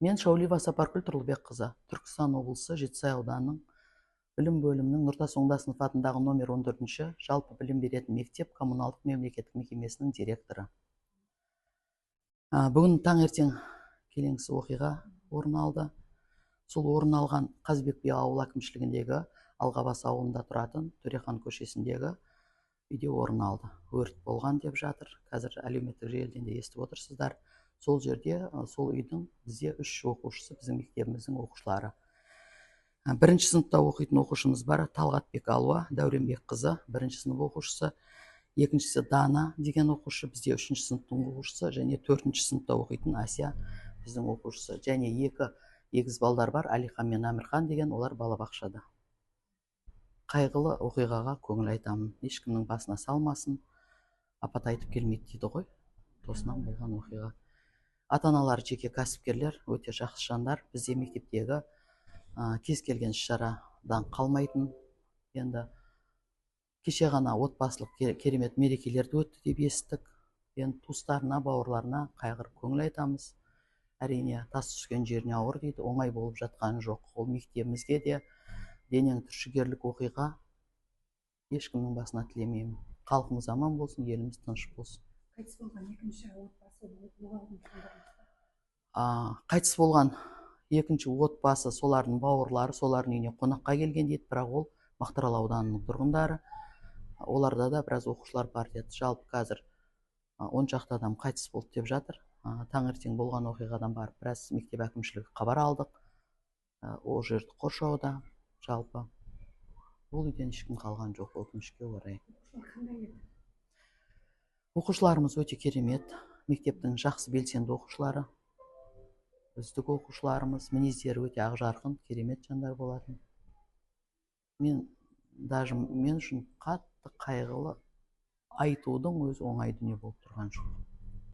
Мен Шаулиева Сапаркүл Тұрлыбекқызы, Түркістан облысы Жетісай ауданының білім бөлімінің Нұртас Оңдасынов атындағы номер 14-ші жалпы білім беретін мектеп коммуналдық мемлекеттік мекемесінің директоры. Бүгін таңертең келеңсіз оқиға орын алды. Сол орын алған Қазбек би ауыл әкімшілігіндегі Алғабас ауылында тұратын Төрехан көшесіндегі үйде орын алды. Өрт болған деп жатыр. Қазір әлеуметтік желіден де естіп отырсыздар. Сол жерде, сол үйдің бізде 3 оқушысы, біздің мектебіміздің оқушылары. Бірінші сыныпта оқитын оқушымыз бар, Талғатбек Алуа Дәуренбекқызы, бірінші сынып оқушысы. Екіншісі Дана деген оқушы, бізде 3-ші сыныптың оқушысы, және 4-ші сыныпта оқитын Ася біздің оқушысы. Және 2 егіз балдар бар, Алихан мен Әмірхан деген, олар балабақшада. Қайғылы оқиғаға көңіл айтамын. Ешкімнің басына салмасын. Апат айтып келмейді дейді ғой. Тосынан болған оқиға. Ата-аналар жеке кәсіпкерлер, өте жақсы жандар. Бізде мектептегі кез келген шарадан қалмайтын. Енді кеше ғана отбасылық керемет мерекелерді өтті деп естік. Енді туыстарына, бауырларына қайғырып көңіл айтамыз. Әрине, тас түскен жеріне ауыр дейді, оңай болып жатқан жоқ. Ол мектебімізге де денең түршігерлік оқиға, ешкімнің басына тілемеймін. Халқымыз аман болсын, еліміз тыныш болсын. Қайтыс болған екінші отбасы Қайтыс болған екінші отбасы солардың бауырлары, солардың үйіне қонаққа келген дейді, бірақ ол Мақтаарал ауданының тұрғындары. Оларда да біраз оқушылар бар деді. Жалпы қазір 10 шақты адам қайтыс болды деп жатыр. Таңертең болған оқиғадан барып біраз мектеп әкімшілігі хабар алдық. Ол жерді қоршауда. Жалпы бұл үйден ешкім қалған жоқ, өкінішке орай. Оқушыларымыз өте керемет. Мектептің жақсы белсенді оқушылары. Үздік оқушыларымыз, мінездері өте ақжарқын, керемет жандар болатын. Мен үшін қатты қайғылы, айтудың өзі оңай дүние болып тұрған жоқ.